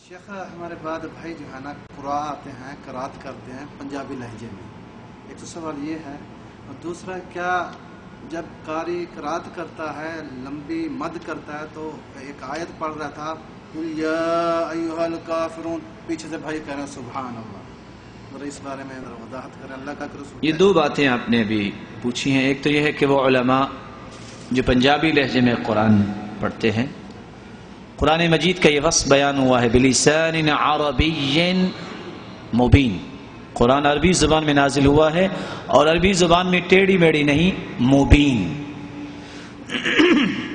شیخ ہمارے بعد بھائی جو ہے نا قرآن آتے ہیں قرات کرتے ہیں پنجابی لہجے میں. ایک تو سوال یہ ہے، اور دوسرا کیا جب قاری قرات کرتا ہے لمبی مد کرتا ہے تو ایک آیت پڑھ رہا تھا قل یا ایھا الکافرون، پیچھے سے بھائی کہہ رہے ہیں سبحان اللہ، ذرا اس بارے میں ذرا وضاحت کریں. اللہ کا رسول یہ دو باتیں آپ نے ابھی پوچھی ہیں. ایک تو یہ ہے کہ وہ علماء جو پنجابی لہجے میں قرآن پڑھتے ہیں، قرآن مجید کا یہ وصف بیان ہوا ہے بلسان عربی مبین. قرآن عربی زبان میں نازل ہوا ہے اور عربی زبان میں ٹیڑھی میڑھی نہیں، مبین.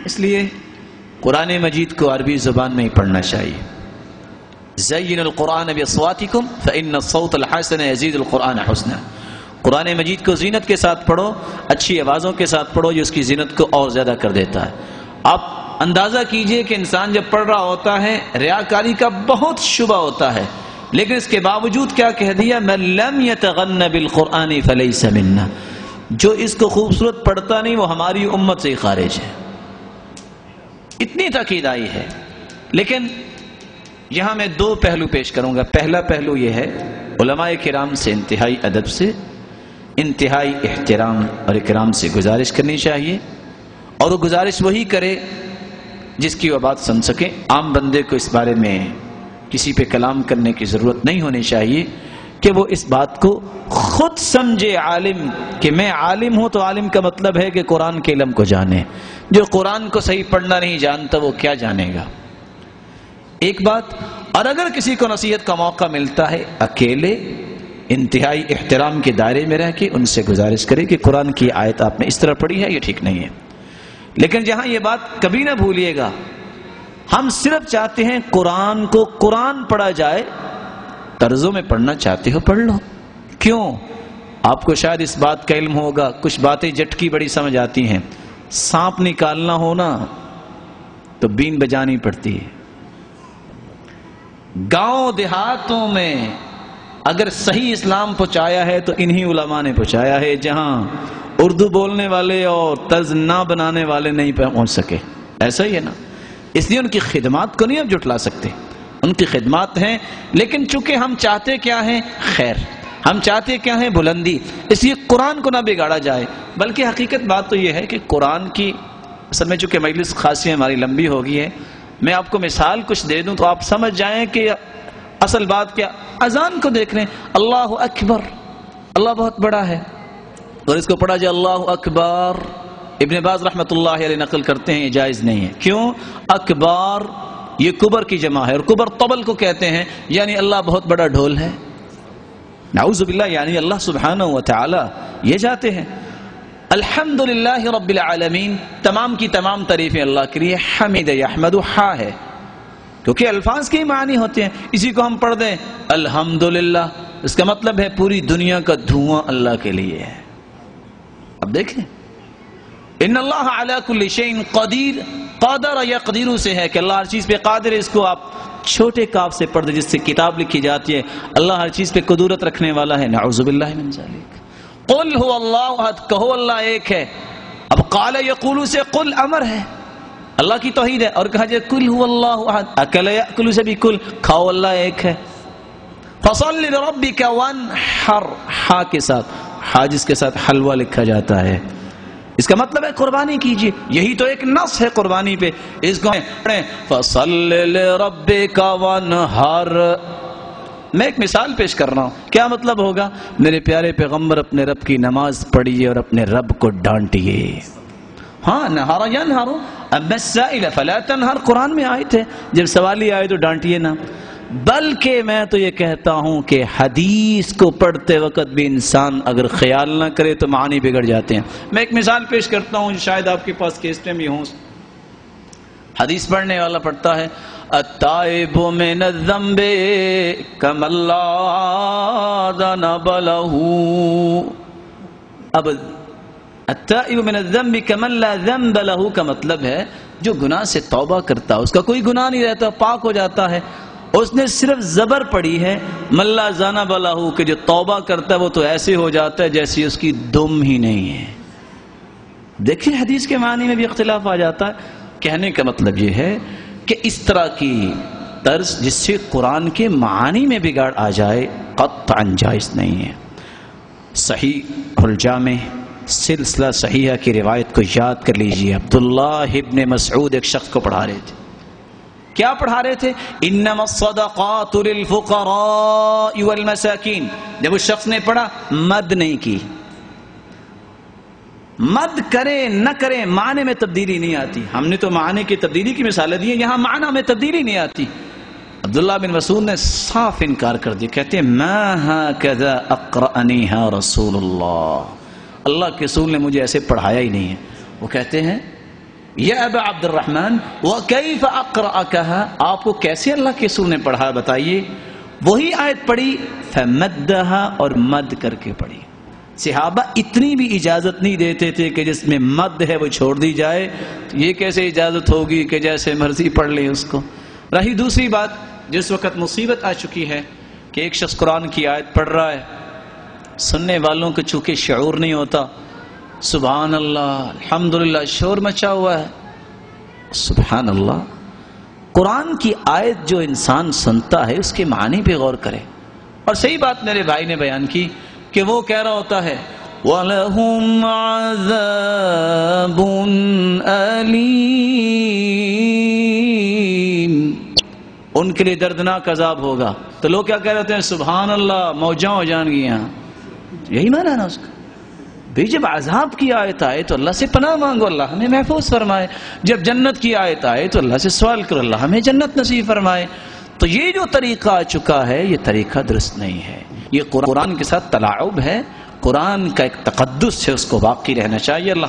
اس لیے قرآن مجید کو عربی زبان میں ہی پڑھنا چاہیے. زین القرآن باصواتکم فإن الصوت الحسن یزید القرآن حسنا. قرآن مجید کو زینت کے ساتھ پڑھو، اچھی آوازوں کے ساتھ پڑھو، جو اس کی زینت کو اور زیادہ کر دیتا ہے. آپ اندازہ کیجئے کہ انسان جب پڑھ رہا ہوتا ہے ریاکاری کا بہت شبہ ہوتا ہے، لیکن اس کے باوجود کیا کہہ دیا، من لم یتغن بالقرآن فلیس منا. جو اس کو خوبصورت پڑھتا نہیں وہ ہماری امت سے ہی خارج ہے. اتنی تاکید آئی ہے. لیکن یہاں میں دو پہلو پیش کروں گا. پہلا پہلو یہ ہے، علماء کرام سے انتہائی ادب سے، انتہائی احترام اور اکرام سے گزارش کرنی چاہیے، اور وہ گزارش وہی کرے جس کی وہ بات سن سکے. عام بندے کو اس بارے میں کسی پہ کلام کرنے کی ضرورت نہیں ہونی چاہیے کہ وہ اس بات کو خود سمجھے. عالم کہ میں عالم ہوں تو عالم کا مطلب ہے کہ قرآن کے علم کو جانے. جو قرآن کو صحیح پڑھنا نہیں جانتا وہ کیا جانے گا. ایک بات. اور اگر کسی کو نصیحت کا موقع ملتا ہے اکیلے انتہائی احترام کے دائرے میں رہ کے ان سے گزارش کرے کہ قرآن کی آیت آپ نے اس طرح پڑھی ہے، یہ ٹھیک نہیں ہے. لیکن جہاں یہ بات کبھی نہ بھولیے گا، ہم صرف چاہتے ہیں قرآن کو قرآن پڑھا جائے. طرزوں میں پڑھنا چاہتے ہو پڑھ لو. کیوں؟ آپ کو شاید اس بات کا علم ہوگا، کچھ باتیں جٹکی بڑی سمجھ آتی ہیں. سانپ نکالنا ہونا تو بین بجانی پڑتی ہے. گاؤں دیہاتوں میں اگر صحیح اسلام پہنچایا ہے تو انہی علماء نے پہنچایا ہے، جہاں اردو بولنے والے اور طرز نہ بنانے والے نہیں پہنچ سکے. ایسا ہی ہے نا. اس لیے ان کی خدمات کو نہیں اب جھٹلا سکتے. ان کی خدمات ہیں، لیکن چونکہ ہم چاہتے کیا ہیں؟ خیر. ہم چاہتے کیا ہیں؟ بلندی. اس لیے قرآن کو نہ بگاڑا جائے. بلکہ حقیقت بات تو یہ ہے کہ قرآن کی اصل میں چونکہ مجلس خاصی ہماری لمبی ہو گئی ہے، میں آپ کو مثال کچھ دے دوں تو آپ سمجھ جائیں کہ اصل بات کیا. اذان کو دیکھ لیں، اللہ اکبر، اللہ بہت بڑا ہے، اور اس کو پڑھا جائے اللہ اکبر. ابن باز رحمت اللہ علیہ نقل کرتے ہیں یہ جائز نہیں ہے. کیوں؟ اکبار یہ کبر کی جمع ہے، اور کبر طبل کو کہتے ہیں، یعنی اللہ بہت بڑا ڈھول ہے. نعوذ باللہ، یعنی اللہ سبحانہ وتعالی یہ جاتے ہیں. الحمدللہ رب العالمین، تمام کی تمام تعریفیں اللہ کے لیے. حمید یحمد حا ہے، کیونکہ الفاظ کے ہی معنی ہوتے ہیں. اسی کو ہم پڑھ دیں الحمدللہ، اس کا مطلب ہے پوری دنیا کا دھواں اللہ کے لیے ہے. اب دیکھیں، ان اللہ علی کل شیء قدیر، قادر یقدر سے ہے کہ اللہ ہر چیز پہ قادر ہے. اس کو آپ چھوٹے کاف سے پڑھ دیں جس سے کتاب لکھی جاتی ہے. اللہ ہر چیز پہ قدرت رکھنے والا ہے. نعوذ باللہ من ذالک. قل هو اللہ احد، کہو اللہ ایک ہے. اب قال یقول سے قل امر ہے، اللہ کی توحید ہے. اور کہا جائے قل هو اللہ احد، اکل یاکل سے بھی کل، کھاؤ اللہ ایک ہے. فصل لربک وانحر، ہا کے ساتھ، ہا جس کے ساتھ حلوہ لکھا جاتا ہے، اس کا مطلب ہے قربانی کیجئے. یہی تو ایک نص ہے قربانی پہ. اس کو پڑھیں فصل لربک وانحر. میں ایک مثال پیش کر رہا ہوں. کیا مطلب ہوگا؟ میرے پیارے پیغمبر اپنے رب کی نماز پڑھیے اور اپنے رب کو ڈانٹیے. ہاں، نہارا ینہر، اما السائل فلا تنہر، قرآن میں آیت ہے. جب سوالی آئے تو ڈانٹیے نہ. بلکہ میں تو یہ کہتا ہوں کہ حدیث کو پڑھتے وقت بھی انسان اگر خیال نہ کرے تو معنی بگڑ جاتے ہیں. میں ایک مثال پیش کرتا ہوں، شاید آپ کے پاس کیسٹ میں ہوں. حدیث پڑھنے والا پڑھتا ہے التائب من الذنب کمن لا ذنب له. اب التائب من الذنب کمن لا ذنب له کا مطلب ہے جو گناہ سے توبہ کرتا، اس کا کوئی گناہ نہیں رہتا، پاک ہو جاتا ہے. اس نے صرف زبر پڑھی ہے من لا ذنب له، کہ جو توبہ کرتا ہے وہ تو ایسے ہو جاتا ہے جیسی اس کی دم ہی نہیں ہے. دیکھیں حدیث کے معنی میں بھی اختلاف آ جاتا ہے. کہنے کا مطلب یہ ہے کہ اس طرح کی طرز جس سے قرآن کے معانی میں بگاڑ آ جائے قطعاً جائز نہیں ہے۔ صحیح الجامع سلسلہ صحیحہ کی روایت کو یاد کر لیجئے، عبداللہ ابن مسعود ایک شخص کو پڑھا رہے تھے۔ کیا پڑھا رہے تھے؟ انما الصدقات للفقراء والمساکین۔ جب اس شخص نے پڑھا، مد نہیں کی، مد کرے نہ کرے معنی میں تبدیلی نہیں آتی۔ ہم نے تو معنی کی تبدیلی کی مثالیں دی ہیں، یہاں معنی میں تبدیلی نہیں آتی۔ عبداللہ بن مسعود نے صاف انکار کر دیا، کہتے ہیں ما ہکذا اقرأنیہا رسول اللہ کے رسول نے مجھے ایسے پڑھایا ہی نہیں ہے۔ وہ کہتے ہیں یا ابا عبد الرحمن وکیف اقرأکہا، آپ کو کیسے اللہ کے رسول نے پڑھا بتائیے؟ وہی آیت پڑھی فمدہا، اور مد کر کے پڑھی۔ صحابہ اتنی بھی اجازت نہیں دیتے تھے کہ جس میں مد ہے وہ چھوڑ دی جائے، تو یہ کیسے اجازت ہوگی کہ جیسے مرضی پڑھ لیں اس کو۔ رہی دوسری بات، جس وقت مصیبت آ چکی ہے کہ ایک شخص قرآن کی آیت پڑھ رہا ہے، سننے والوں کو چونکہ شعور نہیں ہوتا، سبحان اللہ الحمدللہ شور مچا ہوا ہے، سبحان اللہ۔ قرآن کی آیت جو انسان سنتا ہے اس کے معنی پہ غور کرے۔ اور صحیح بات میرے بھائی نے بیان کی کہ وہ کہہ رہا ہوتا ہے وَلَهُمْ عَذَابٌ أَلِيمٌ، ان کے لیے دردناک عذاب ہوگا، تو لوگ کیا کہہ رہے ہوتے ہیں؟ سبحان اللہ، موجاں ہو جان گیا۔ یہی معنی ہے نا اس کا۔ بھی جب عذاب کی آیت آئے تو اللہ سے پناہ مانگو، اللہ ہمیں محفوظ فرمائے۔ جب جنت کی آیت آئے تو اللہ سے سوال کرو، اللہ ہمیں جنت نصیب فرمائے۔ تو یہ جو طریقہ آ چکا ہے یہ طریقہ درست نہیں ہے، یہ قرآن کے ساتھ تلاعب ہے، قرآن کا ایک تقدس ہے، اس کو باقی رہنا چاہیے۔ اللہ